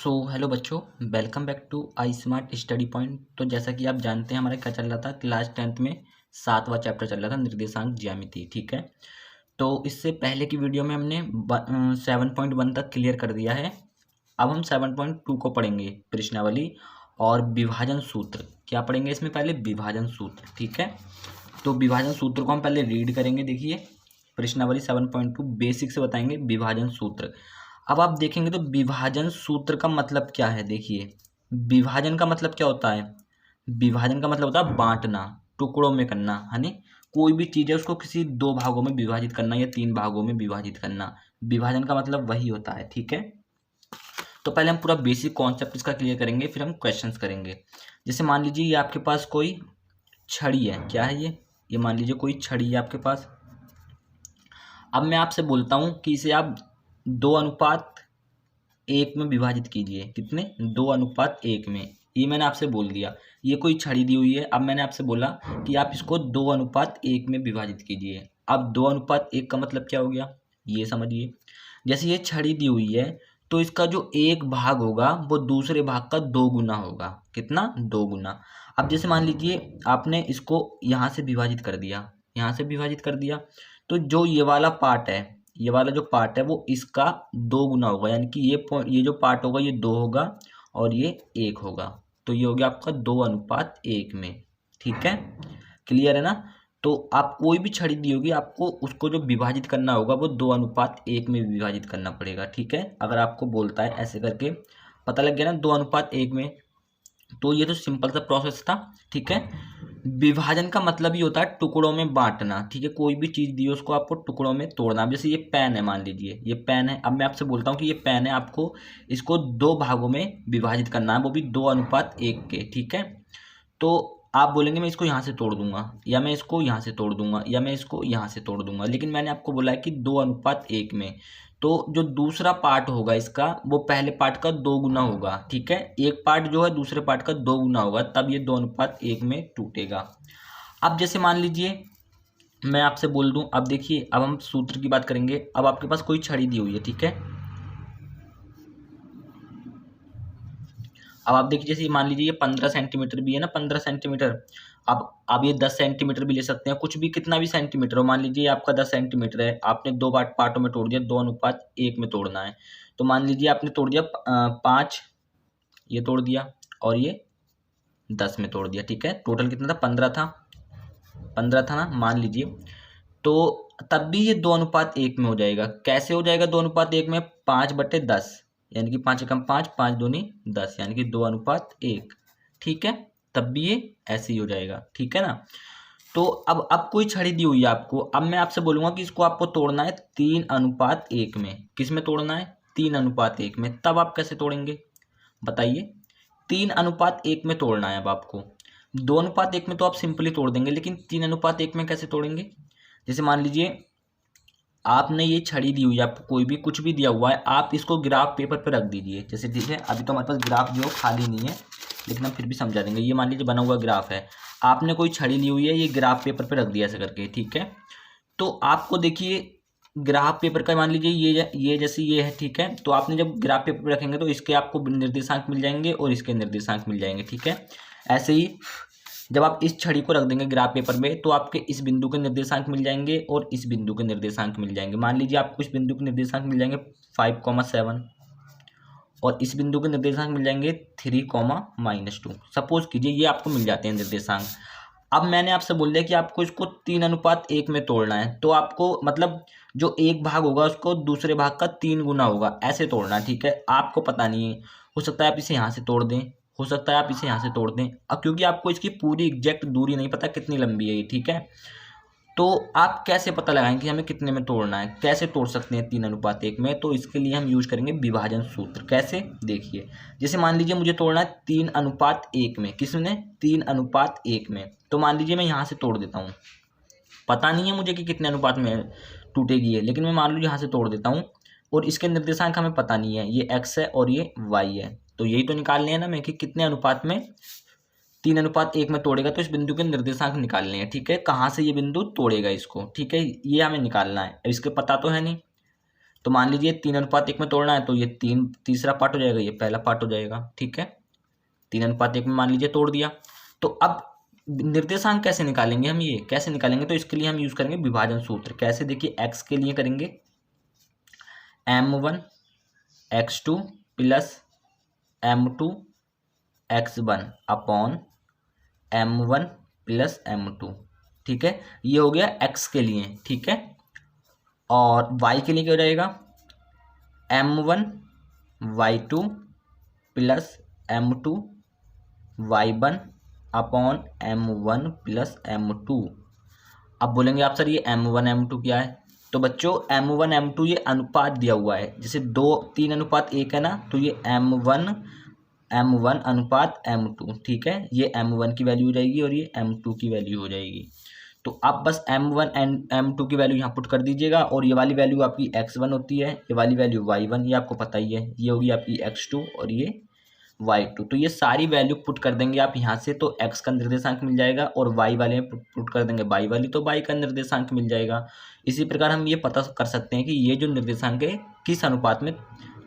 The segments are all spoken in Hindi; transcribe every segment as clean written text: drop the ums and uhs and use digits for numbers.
हेलो बच्चों, welcome back to I smart study point. तो जैसा कि आप जानते हैं हमारा क्या चल रहा था, क्लास 10th में 7वां चैप्टर चल रहा था, निर्देशांक ज्यामिति। ठीक है, तो इससे पहले की वीडियो में हमने 7.1 तक क्लियर कर दिया है। अब हम 7.2 को पढ़ेंगे, प्रश्नावली और विभाजन सूत्र। क्या पढ़ेंगे इसमें? पहले विभाजन सूत्र। ठीक है, तो विभाजन सूत्र को हम पहले रीड करेंगे। देखिए, प्रश्नावली 7.2 बेसिक से बताएंगे विभाजन सूत्र। अब आप देखेंगे तो विभाजन सूत्र का मतलब क्या है। देखिए, विभाजन का मतलब क्या होता है? विभाजन का मतलब होता है बांटना, टुकड़ों में करना, है नी। कोई भी चीज़ है उसको किसी दो भागों में विभाजित करना या तीन भागों में विभाजित करना, विभाजन का मतलब वही होता है। ठीक है, तो पहले हम पूरा बेसिक कॉन्सेप्ट इसका क्लियर करेंगे, फिर हम क्वेश्चंस करेंगे। जैसे मान लीजिए ये आपके पास कोई छड़ी है। क्या है ये मान लीजिए कोई छड़ी है आपके पास। अब मैं आपसे बोलता हूँ कि इसे आप 2:1 में विभाजित कीजिए। कितने? 2:1 में। ये मैंने आपसे बोल दिया। ये कोई छड़ी दी हुई है, अब मैंने आपसे बोला कि आप इसको 2:1 में विभाजित कीजिए। अब 2:1 का मतलब क्या हो गया, ये समझिए। जैसे ये छड़ी दी हुई है तो इसका जो एक भाग होगा वो दूसरे भाग का 2 गुना होगा। कितना? 2 गुना। अब जैसे मान लीजिए आपने इसको यहाँ से विभाजित कर दिया, यहाँ से विभाजित कर दिया, तो जो ये वाला पार्ट है, ये वाला जो पार्ट है वो इसका 2 गुना होगा। यानी कि ये जो पार्ट होगा ये 2 होगा और ये 1 होगा। तो ये हो गया आपका 2:1 में। ठीक है, क्लियर है ना। तो आप कोई भी छड़ी दी होगी, आपको उसको जो विभाजित करना होगा वो 2:1 में विभाजित करना पड़ेगा। ठीक है, अगर आपको बोलता है ऐसे करके, पता लग गया ना 2:1 में। तो ये तो सिंपल सा प्रोसेस था। ठीक है, विभाजन का मतलब ही होता है टुकड़ों में बांटना। ठीक है, कोई भी चीज़ दी हो उसको आपको टुकड़ों में तोड़ना। जैसे ये पेन है, मान लीजिए ये पेन है। अब मैं आपसे बोलता हूँ कि ये पेन है, आपको इसको 2 भागों में विभाजित करना है, वो भी 2:1 के। ठीक है, तो आप बोलेंगे मैं इसको यहाँ से तोड़ दूंगा, या मैं इसको यहाँ से तोड़ दूंगा, या मैं इसको यहाँ से तोड़ दूंगा, लेकिन मैंने आपको बोला है कि 2:1 में। तो जो दूसरा पार्ट होगा इसका वो पहले पार्ट का 2 गुना होगा। ठीक है, एक पार्ट जो है दूसरे पार्ट का 2 गुना होगा, तब ये 2:1 में टूटेगा। अब जैसे मान लीजिए मैं आपसे बोल दूं, अब देखिए, अब हम सूत्र की बात करेंगे। अब आपके पास कोई छड़ी दी हुई है। ठीक है, अब आप देखिए, जैसे मान लीजिए ये 15 सेंटीमीटर भी है ना, 15 सेंटीमीटर। अब आप ये 10 सेंटीमीटर भी ले सकते हैं, कुछ भी, कितना भी सेंटीमीटर हो। मान लीजिए आपका 10 सेंटीमीटर है, आपने 2 पार्टों में तोड़ दिया, 2:1 में तोड़ना है। तो मान लीजिए आपने तोड़ दिया 5, ये तोड़ दिया, और ये 10 में तोड़ दिया। ठीक है, टोटल कितना था? 15 था। 15 था ना, मान लीजिए। तो तब भी ये 2:1 में हो जाएगा। कैसे हो जाएगा 2:1 में? 5/10, यानी कि 5 एकम 5, 5 दूनी 10, यानी कि 2:1। ठीक है, तब भी ये ऐसे ही हो जाएगा। ठीक है ना। तो अब कोई छड़ी दी हुई है आपको। अब मैं आपसे बोलूंगा कि इसको आपको तोड़ना है 3:1 में। किस में तोड़ना है? 3:1 में। तब आप कैसे तोड़ेंगे बताइए? 3:1 में तोड़ना है अब आपको। 2:1 में तो आप सिंपली तोड़ देंगे, लेकिन 3:1 में कैसे तोड़ेंगे? जैसे मान लीजिए आपने ये छड़ी दी हुई है, आपको कोई भी कुछ भी दिया हुआ है, आप इसको ग्राफ पेपर पर रख दीजिए। जैसे ठीक है, अभी तो हमारे पास ग्राफ जो खाली नहीं है, लेकिन हम फिर भी समझा देंगे। ये मान लीजिए बना हुआ ग्राफ है, आपने कोई छड़ी ली हुई है, ये ग्राफ पेपर पर रख दिया ऐसे करके। ठीक है, तो आपको देखिए ग्राफ पेपर का मान लीजिए ये जैसे ये है। ठीक है, तो आपने जब ग्राफ पेपर पर रखेंगे तो इसके आपको निर्देशांक मिल जाएंगे और इसके निर्देशांक मिल जाएंगे। ठीक है, ऐसे ही जब आप इस छड़ी को रख देंगे ग्राफ पेपर में तो आपके इस बिंदु के निर्देशांक मिल जाएंगे और इस बिंदु के निर्देशांक मिल जाएंगे। मान लीजिए आपको इस बिंदु के निर्देशांक मिल जाएंगे 5,7 और इस बिंदु के निर्देशांक मिल जाएंगे 3,-2। सपोज कीजिए ये आपको मिल जाते हैं निर्देशांक। अब मैंने आपसे बोल दिया कि आपको इसको 3:1 में तोड़ना है, तो आपको मतलब जो एक भाग होगा उसको दूसरे भाग का 3 गुना होगा, ऐसे तोड़ना है। ठीक है, आपको पता नहीं है, हो सकता है आप इसे यहाँ से तोड़ दें, हो सकता है आप इसे यहाँ से तोड़ दें। अब क्योंकि आपको इसकी पूरी एग्जैक्ट दूरी नहीं पता कितनी लंबी है ये। ठीक है, तो आप कैसे पता लगाएंगे कि हमें कितने में तोड़ना है? कैसे तोड़ सकते हैं 3:1 में? तो इसके लिए हम यूज करेंगे विभाजन सूत्र। कैसे? देखिए, जैसे मान लीजिए मुझे तोड़ना है 3:1 में। किसमें? 3:1 में। तो मान लीजिए मैं यहाँ से तोड़ देता हूँ, पता नहीं है मुझे कि कितने अनुपात में टूटेगी है, लेकिन मैं मान लो यहाँ से तोड़ देता हूँ और इसके निर्देशांक हमें पता नहीं है, ये x है और ये y है। तो यही तो निकालने हैं ना मैं कि कितने अनुपात में 3:1 में तोड़ेगा, तो इस बिंदु के निर्देशांक निकालने हैं। ठीक है, कहाँ से ये बिंदु तोड़ेगा इसको। ठीक है, ये हमें निकालना है। अब इसके पता तो है नहीं, तो मान लीजिए 3:1 में तोड़ना है तो ये तीसरा पार्ट हो जाएगा, ये पहला पार्ट हो जाएगा। ठीक है, 3:1 में मान लीजिए तोड़ दिया। तो अब निर्देशांक कैसे निकालेंगे हम, ये कैसे निकालेंगे, तो इसके लिए हम यूज करेंगे विभाजन सूत्र। कैसे, देखिए x के लिए करेंगे m1 x2 plus m2 x1 upon m1 plus m2। ठीक है, ये हो गया x के लिए। ठीक है, और y के लिए क्या हो जाएगा, m1 y2 plus m2 y1 upon m1 plus m2। अब बोलेंगे आप सर ये m1 m2 क्या है, तो बच्चों m1 m2 ये अनुपात दिया हुआ है, जैसे 3:1 है ना, तो ये m1 अनुपात m2। ठीक है, ये m1 की वैल्यू हो जाएगी और ये m2 की वैल्यू हो जाएगी। तो आप बस m1 एंड m2 की वैल्यू यहाँ पुट कर दीजिएगा, और ये वाली वैल्यू आपकी x1 होती है, ये वाली वैल्यू y1, ये आपको पता ही है, ये होगी आपकी x2 और ये y2। तो ये सारी वैल्यू पुट कर देंगे आप यहाँ से, तो x का निर्देशांक मिल जाएगा, और y वाले में पुट कर देंगे y वाली, तो y का निर्देशांक मिल जाएगा। इसी प्रकार हम ये पता कर सकते हैं कि ये जो निर्देशांक है किस अनुपात में,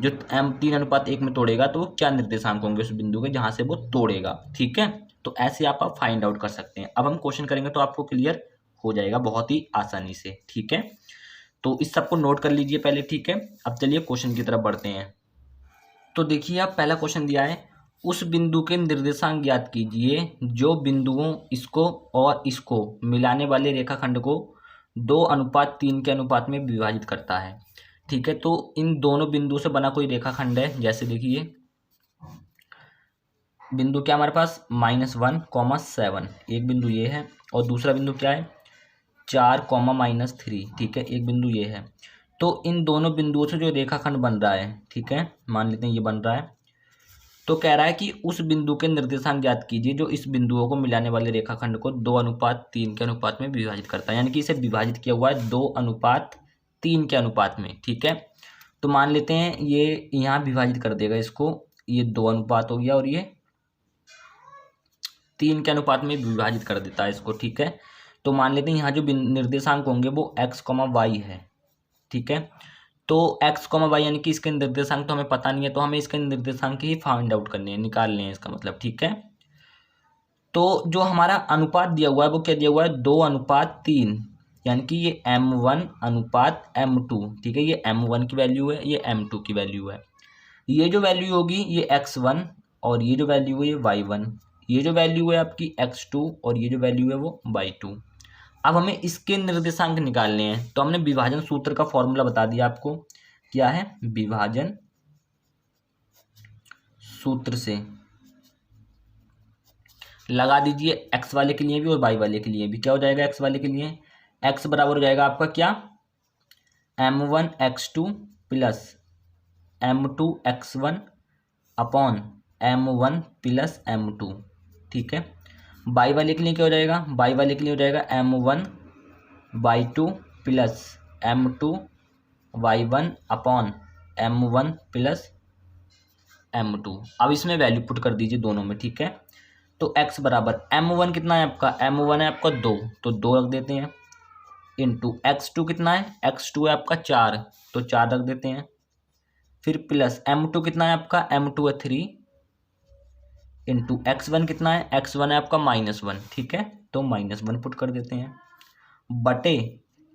जो 3:1 में तोड़ेगा तो वो क्या निर्देशांक होंगे उस बिंदु के जहाँ से वो तोड़ेगा। ठीक है, तो ऐसे आप फाइंड आउट कर सकते हैं। अब हम क्वेश्चन करेंगे तो आपको क्लियर हो जाएगा बहुत ही आसानी से। ठीक है, तो इस सबको नोट कर लीजिए पहले। ठीक है, अब चलिए क्वेश्चन की तरफ बढ़ते हैं। तो देखिए आप पहला क्वेश्चन दिया है, उस बिंदु के निर्देशांक ज्ञात कीजिए जो बिंदुओं इसको और इसको मिलाने वाले रेखाखंड को 2:3 के अनुपात में विभाजित करता है। ठीक है, तो इन दोनों बिंदुओं से बना कोई रेखाखंड है, जैसे देखिए बिंदु क्या हमारे पास -1, 7, एक बिंदु ये है, और दूसरा बिंदु क्या है 4, -3। ठीक है, एक बिंदु ये है। तो इन दोनों बिंदुओं से जो रेखाखंड बन रहा है, ठीक है, मान लेते हैं ये बन रहा है, तो कह रहा है कि उस बिंदु के निर्देशांक ज्ञात कीजिए जो इस बिंदुओं को मिलाने वाले रेखाखंड को 2:3 के अनुपात में विभाजित करता है, यानी कि इसे विभाजित किया हुआ है 2:3 के अनुपात में। ठीक है, तो मान लेते हैं ये यहाँ विभाजित कर देगा इसको, ये 2 अनुपात हो गया और ये 3 के अनुपात में विभाजित कर देता है इसको। ठीक है, तो मान लेते हैं यहाँ जो निर्देशांक होंगे वो x, y है। ठीक है, तो x, y यानी कि इसके निर्देशांक तो हमें पता नहीं है, तो हमें इसके निर्देशांक ही फाइंड आउट करने हैं, निकालने हैं इसका मतलब। ठीक है, तो जो हमारा अनुपात दिया हुआ है वो क्या दिया हुआ है 2:3, यानी कि ये m1 अनुपात m2। ठीक है, ये m1 की वैल्यू है, ये m2 की वैल्यू है। ये जो वैल्यू होगी ये x1, और ये जो वैल्यू है ये y1, ये जो वैल्यू है आपकी x2, और ये जो वैल्यू है वो y2। अब हमें इसके निर्देशांक निकालने हैं, तो हमने विभाजन सूत्र का फॉर्मूला बता दिया आपको, क्या है विभाजन सूत्र से लगा दीजिए x वाले के लिए भी और y वाले के लिए भी। क्या हो जाएगा x वाले के लिए, x बराबर हो जाएगा आपका क्या m1 x2 plus m2 x1 upon m1 plus m2। ठीक है, y वाले के लिए क्या हो जाएगा, y वाले के लिए हो जाएगा m1 y2 plus m2 y1 upon m1 plus m2। अब इसमें वैल्यू पुट कर दीजिए दोनों में। ठीक है, तो x बराबर m1 कितना है आपका, m1 है आपका 2, तो 2 रख देते हैं, इंटू x2 कितना है, x2 है आपका 4, तो 4 रख देते हैं, फिर प्लस m2 कितना है आपका, m2 है 3, इंटू x1 कितना है, x1 है आपका -1। ठीक है, तो -1 पुट कर देते हैं, बटे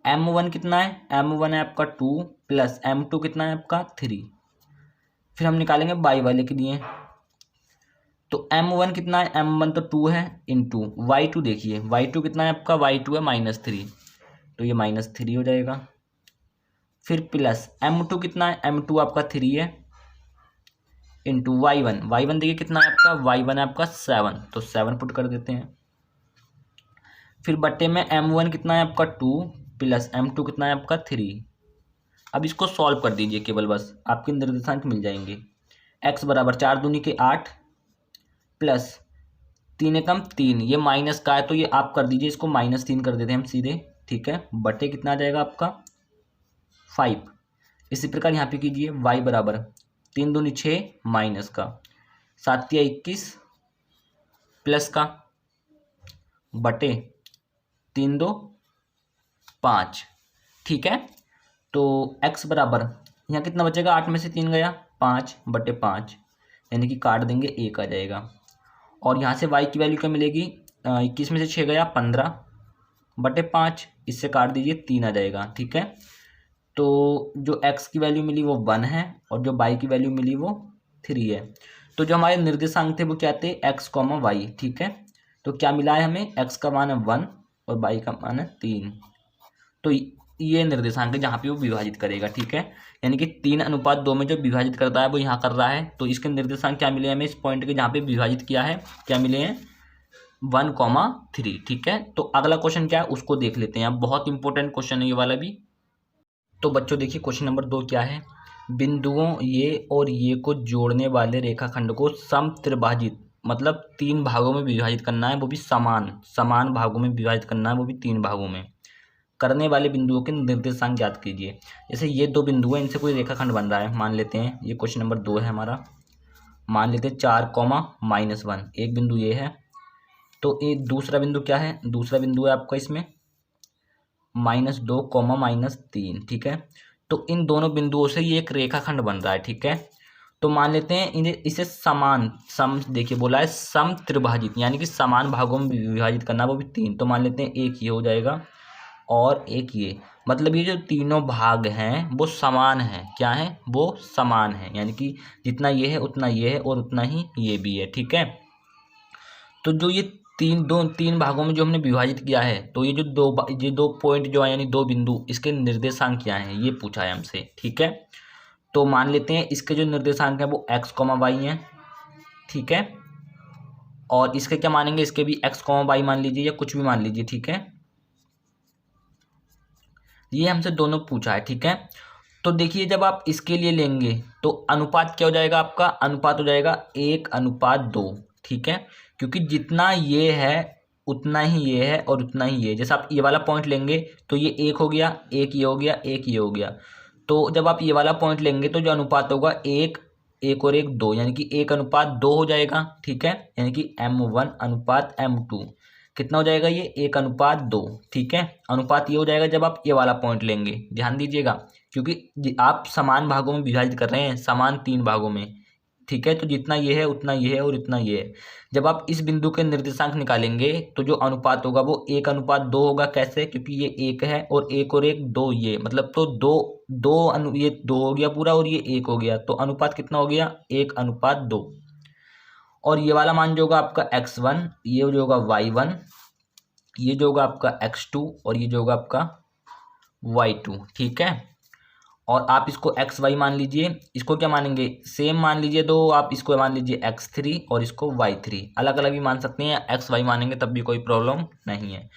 m1 कितना है, m1 है आपका 2 प्लस m2 कितना है आपका 3। फिर हम निकालेंगे y वाले के लिए, तो m1 कितना है, m1 तो 2 है, इंटू y2 देखिए, y2 कितना है आपका, y2 है -3, तो ये -3 हो जाएगा। फिर प्लस m2 कितना है, m2 आपका 3 है, इंटू y1 देखिए कितना है आपका, y1 है आपका 7, तो 7 पुट कर देते हैं। फिर बट्टे में m1 कितना है आपका 2 प्लस m2 कितना है आपका 3। अब इसको सॉल्व कर दीजिए केवल, बस आपके निर्देशांक मिल जाएंगे। x बराबर 4 दूनी के 8 प्लस 3 एकम 3, ये माइनस का है तो ये आप कर दीजिए, इसको -3 कर देते हैं हम सीधे। ठीक है, बटे कितना आ जाएगा आपका 5। इसी प्रकार यहाँ पे कीजिए y बराबर 3 दूनी 6 माइनस का 7 या 21 प्लस का बटे 3 2 5। ठीक है, तो x बराबर यहाँ कितना बचेगा, 8 में से 3 गया 5/5, यानी कि काट देंगे 1 आ जाएगा। और यहाँ से y की वैल्यू क्या मिलेगी, 21 में से 6 गया 15/5, इससे काट दीजिए 3 आ जाएगा। ठीक है, तो जो x की वैल्यू मिली वो 1 है और जो y की वैल्यू मिली वो 3 है। तो जो हमारे निर्देशांक थे वो क्या थे, x, y। ठीक है, तो क्या मिला है हमें, x का मान है 1 और y का मान है 3। तो ये निर्देशांक है जहाँ पे वो विभाजित करेगा। ठीक है, यानी कि 3:2 में जो विभाजित करता है वो यहाँ कर रहा है। तो इसके निर्देशांक क्या मिले हमें इस पॉइंट के जहाँ पे विभाजित किया है, क्या मिले हैं, 1,3। ठीक है, तो अगला क्वेश्चन क्या है उसको देख लेते हैं। बहुत इंपॉर्टेंट क्वेश्चन है ये वाला भी। तो बच्चों देखिए क्वेश्चन नंबर 2 क्या है, बिंदुओं ये और ये को जोड़ने वाले रेखाखंड को समत्रिभाजित, मतलब 3 भागों में विभाजित करना है, वो भी समान भागों में विभाजित करना है, वो भी 3 भागों में करने वाले बिंदुओं के निर्देशांक ज्ञात कीजिए। जैसे ये 2 बिंदु हैं, इनसे कोई रेखाखंड बन रहा है, मान लेते हैं ये क्वेश्चन नंबर 2 है हमारा। मान लेते हैं 4,-1 एक बिंदु ये है। तो ये दूसरा बिंदु क्या है, दूसरा बिंदु है आपका इसमें -2, -3। ठीक है, तो इन दोनों बिंदुओं से ये एक रेखाखंड बन रहा है। ठीक है, तो मान लेते हैं इन्हें, इसे देखिए बोला है समत्रिभाजित, यानी कि समान भागों में विभाजित करना, वो भी 3। तो मान लेते हैं एक ये हो जाएगा और एक ये, मतलब ये जो तीनों भाग हैं वो समान हैं। क्या है, वो समान है, यानी कि जितना ये है उतना ये है और उतना ही ये भी है। ठीक है, तो जो ये तीन भागों में जो हमने विभाजित किया है, तो ये जो दो पॉइंट जो है यानी 2 बिंदु, इसके निर्देशांक क्या हैं ये पूछा है हमसे। ठीक है, तो मान लेते हैं इसके जो निर्देशांक हैं वो x, y हैं। ठीक है, और इसके क्या मानेंगे, इसके भी x, y मान लीजिए या कुछ भी मान लीजिए। ठीक है, ये हमसे दोनों पूछा है। ठीक है, तो देखिए जब आप इसके लिए लेंगे तो अनुपात क्या हो जाएगा, आपका अनुपात हो जाएगा 1:2। ठीक है, क्योंकि जितना ये है उतना ही ये है और उतना ही ये। जैसे आप ये वाला पॉइंट लेंगे तो ये 1 हो गया, एक ये हो गया, एक ये हो गया। तो जब आप ये वाला पॉइंट लेंगे तो जो अनुपात होगा 1 और 1 2, यानी कि 1:2 हो जाएगा। ठीक है, यानी कि M1:M2 कितना हो जाएगा, ये 1:2। ठीक है, अनुपात ये हो जाएगा जब आप ये वाला पॉइंट लेंगे। ध्यान दीजिएगा, क्योंकि आप समान भागों में विभाजित कर रहे हैं, समान 3 भागों में। ठीक है, तो जितना ये है उतना ये है और इतना ये है। जब आप इस बिंदु के निर्देशांक निकालेंगे तो जो अनुपात होगा वो 1:2 होगा। कैसे, क्योंकि ये 1 है और 1 2 ये, मतलब तो ये 2 हो गया पूरा और ये 1 हो गया, तो अनुपात कितना हो गया, 1:2। और ये वाला मान जो होगा आपका x1, ये जो होगा y1, ये जो होगा आपका x2 और ये जो होगा आपका y2। ठीक है, और आप इसको xy मान लीजिए, इसको क्या मानेंगे, सेम मान लीजिए। तो आप इसको मान लीजिए x3 और इसको y3, अलग अलग भी मान सकते हैं, xy मानेंगे तब भी कोई प्रॉब्लम नहीं है।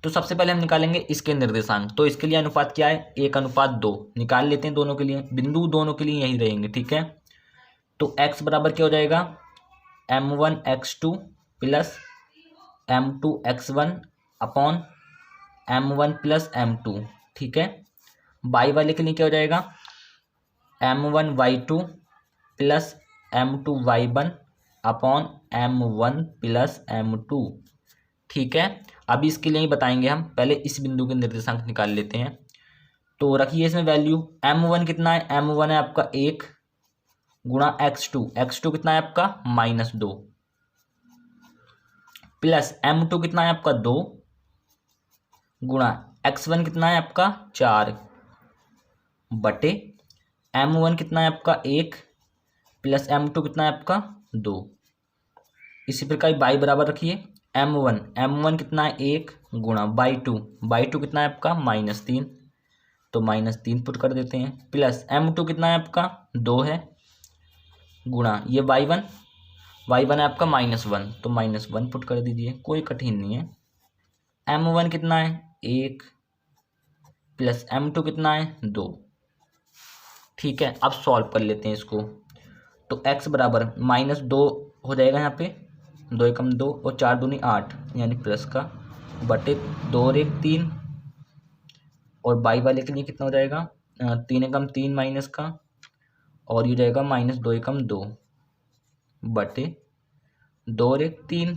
तो सबसे पहले हम निकालेंगे इसके निर्देशांक। तो इसके लिए अनुपात क्या है, 1:2 निकाल लेते हैं दोनों के लिए, बिंदु दोनों के लिए यही रहेंगे। ठीक है, तो x बराबर क्या हो जाएगा, M1x2 plus M2x1 upon M1 plus M2। ठीक है, y वाले के लिए क्या हो जाएगा, M1y2 plus M2y1 upon M1 plus M2। ठीक है, अभी इसके लिए ही बताएंगे हम, पहले इस बिंदु के निर्देशांक निकाल लेते हैं। तो रखिए इसमें वैल्यू, M1 कितना है, M1 है आपका 1 गुणा x2 कितना है आपका -2 प्लस M2 कितना है आपका 2 गुणा x1 कितना है आपका 4 बटे M1 कितना है आपका 1 प्लस M2 कितना है आपका 2। इसी प्रकार y बराबर रखिए, M1 कितना है 1 गुणा y2 कितना है आपका -3, तो -3 पुट कर देते हैं, प्लस M2 कितना है आपका 2 है गुणा ये y1 है आपका -1, तो -1 पुट कर दीजिए, कोई कठिन नहीं है। M1 कितना है 1 प्लस M2 कितना है 2। ठीक है, अब सॉल्व कर लेते हैं इसको। तो x बराबर -2 हो जाएगा, यहाँ पे 2 एकम 2 और 4 दूनी 8, यानी प्लस का बटे 2 और 1 3, और y वाले के लिए कितना हो जाएगा, 3 एकम 3 माइनस का, और ये जाएगा -2 एकम 2 बटे 2 और 1 3।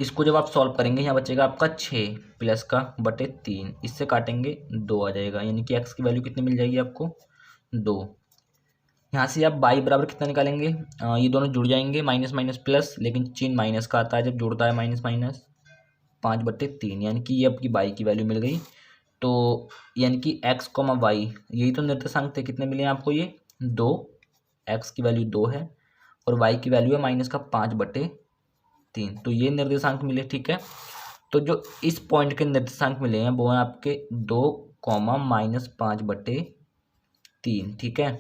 इसको जब आप सॉल्व करेंगे यहाँ बचेगा आपका 6 प्लस का बटे 3, इससे काटेंगे 2 आ जाएगा, यानी कि x की वैल्यू कितनी मिल जाएगी आपको 2। यहाँ से आप y बराबर कितना निकालेंगे, ये दोनों जुड़ जाएंगे, माइनस माइनस प्लस, लेकिन चिन्ह माइनस का आता है जब जुड़ता है माइनस माइनस, 5/3, यानी कि ये आपकी y की वैल्यू मिल गई। तो यानी कि x, y यही तो निर्देशांक थे, कितने मिले आपको ये 2, x की वैल्यू 2 है और y की वैल्यू है माइनस का 5/3, तो ये निर्देशांक मिले। ठीक है, तो जो इस पॉइंट के निर्देशांक मिले हैं वो हैं आपके 2, -5/3। ठीक है,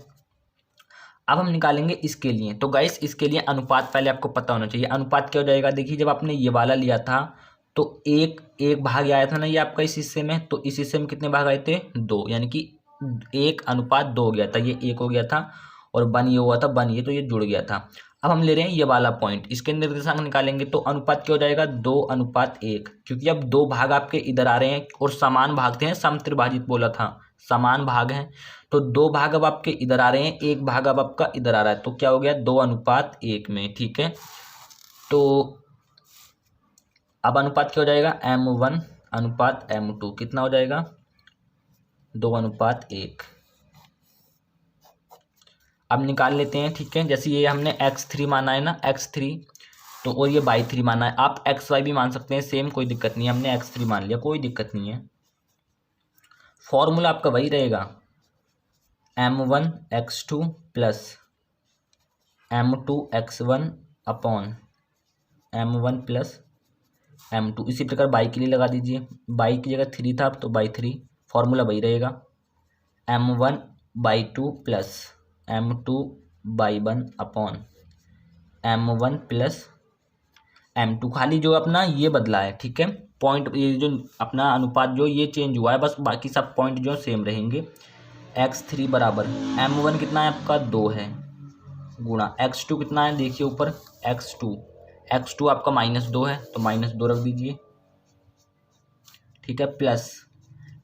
अब हम निकालेंगे इसके लिए। तो गाइस इसके लिए अनुपात पहले आपको पता होना चाहिए। अनुपात क्या हो जाएगा, देखिए जब आपने ये वाला लिया था तो एक एक भाग आया था ना ये आपका इस हिस्से में, तो इस हिस्से में कितने भाग आए थे 2, यानी कि 1:2 हो गया था, ये 1 हो गया था और 1 ये हुआ था 1 ये, तो ये जुड़ गया था। अब हम ले रहे हैं ये वाला पॉइंट, इसके निर्देशांक निकालेंगे तो अनुपात क्या हो जाएगा 2:1, क्योंकि अब 2 भाग आपके इधर आ रहे हैं और समान भाग थे, समत्रिभाजित बोला था, समान भाग हैं, तो 2 भाग अब आपके इधर आ रहे हैं, 1 भाग अब आपका इधर आ रहा है, तो क्या हो गया 2:1 में। ठीक है, तो अब अनुपात क्या हो जाएगा M1:M2, कितना हो जाएगा 2:1। अब निकाल लेते हैं। ठीक है, जैसे ये हमने x3 माना है ना, x3, तो और ये y3 माना है, आप xy भी मान सकते हैं, सेम, कोई दिक्कत नहीं है, हमने x3 मान लिया, कोई दिक्कत नहीं है। फॉर्मूला आपका वही रहेगा M1x2 plus M2x1 upon M1 plus M2। इसी प्रकार बाई के लिए लगा दीजिए, बाई की जगह 3 था तो बाई 3, फॉर्मूला वही रहेगा M1/2 plus M2/1 upon M1 plus M2, खाली जो अपना ये बदला है। ठीक है, पॉइंट ये जो अपना अनुपात जो ये चेंज हुआ है, बस बाकी सब पॉइंट जो सेम रहेंगे। x3 बराबर M1 कितना है आपका 2 है, गुणा x2 कितना है, देखिए ऊपर x2 आपका -2 है तो -2 रख दीजिए। ठीक है, प्लस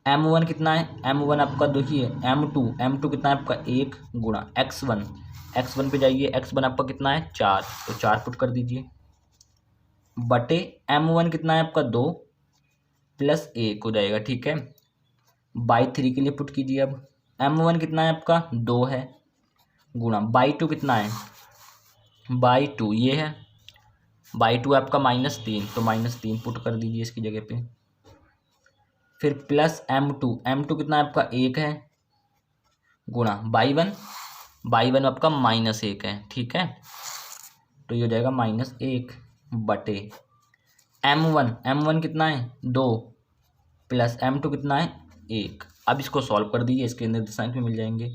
M1 कितना है, M1 आपका देखिए M2 कितना है आपका 1, गुणा x1 पे जाइए, x1 आपका कितना है 4, तो 4 पुट कर दीजिए, बटे M1 कितना है आपका 2 प्लस 1 हो जाएगा। ठीक है, बाई 3 के लिए पुट कीजिए, अब M1 कितना है आपका 2 है, गुणा बाई 2 कितना है, बाई 2 ये है, बाई 2 आपका -3, तो -3 पुट कर दीजिए इसकी जगह पे, फिर प्लस M2 कितना है आपका 1 है, गुणा बाई 1 आपका -1 है। ठीक है, तो ये हो जाएगा -1 बटे M1 कितना है 2 प्लस M2 कितना है 1। अब इसको सॉल्व कर दीजिए, इसके निर्देशांक भी मिल जाएंगे,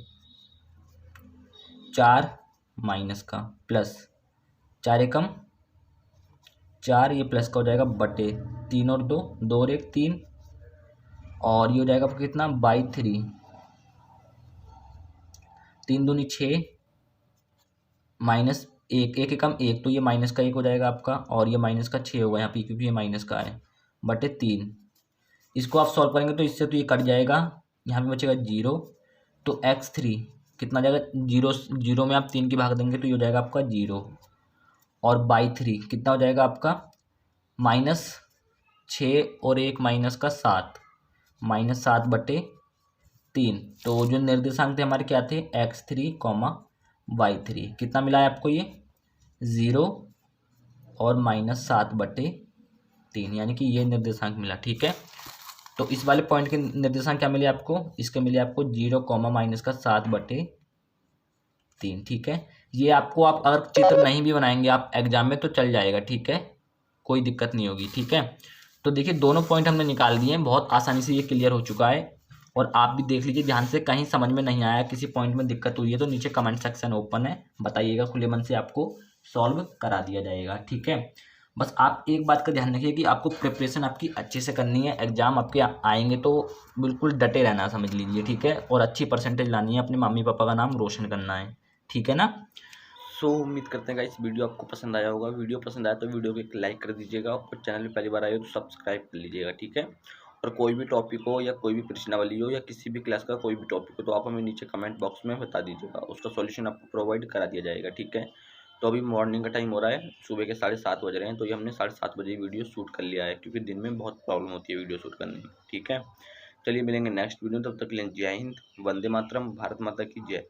4 माइनस का प्लस 4 एकम 4, ये प्लस का हो जाएगा बटे 3 और 2, 2 और 1 3, और ये हो जाएगा आपका कितना बाई 3, 3 दूनी 6 माइनस 1, 1 एकम 1, तो ये माइनस का 1 हो जाएगा आपका, और ये माइनस का 6 होगा यहाँ पे, क्योंकि ये माइनस का है, बटे 3। इसको आप सॉल्व करेंगे तो इससे तो ये कट जाएगा, यहाँ पे बचेगा 0, तो x3 कितना जाएगा 0 में आप 3 की भाग देंगे तो ये हो जाएगा आपका 0, और बाई 3 कितना हो जाएगा आपका -6 और 1 माइनस का 7, -7/3। तो जो निर्देशांक थे हमारे क्या थे x3, y3, कितना मिला है आपको ये 0 और -7/3, यानी कि ये निर्देशांक मिला। ठीक है, तो इस वाले पॉइंट के निर्देशांक क्या मिले आपको, इसके मिले आपको 0, -7/3। ठीक है, ये आपको आप अगर चित्र नहीं भी बनाएंगे आप एग्जाम में तो चल जाएगा। ठीक है, कोई दिक्कत नहीं होगी। ठीक है, तो देखिए दोनों पॉइंट हमने निकाल दिए हैं, बहुत आसानी से ये क्लियर हो चुका है, और आप भी देख लीजिए ध्यान से, कहीं समझ में नहीं आया, किसी पॉइंट में दिक्कत हुई है तो नीचे कमेंट सेक्शन ओपन है, बताइएगा, खुले मन से आपको सॉल्व करा दिया जाएगा। ठीक है, बस आप एक बात का ध्यान रखिए कि आपको प्रिपरेशन आपकी अच्छे से करनी है, एग्जाम आपके आएंगे तो बिल्कुल डटे रहना, समझ लीजिए। ठीक है, और अच्छी परसेंटेज लानी है, अपने मम्मी पापा का नाम रोशन करना है। ठीक है ना, सो उम्मीद करते हैं गाइस वीडियो आपको पसंद आया होगा। वीडियो पसंद आया तो वीडियो को एक लाइक कर दीजिएगा, और चैनल में पहली बार आए हो तो सब्सक्राइब कर लीजिएगा। ठीक है, और कोई भी टॉपिक हो या कोई भी प्रश्नावली हो या किसी भी क्लास का कोई भी टॉपिक हो तो आप हमें नीचे कमेंट बॉक्स में बता दीजिएगा, उसका सॉल्यूशन आपको प्रोवाइड करा दिया जाएगा। ठीक है, तो अभी मॉर्निंग का टाइम हो रहा है, सुबह के 7:30 बज रहे हैं, तो ये हमने 7:30 बजे वीडियो शूट कर लिया है, क्योंकि दिन में बहुत प्रॉब्लम होती है वीडियो शूट करने में। ठीक है, चलिए मिलेंगे नेक्स्ट वीडियो, तब तक के लिए जय हिंद, वंदे मातरम, भारत माता की जय।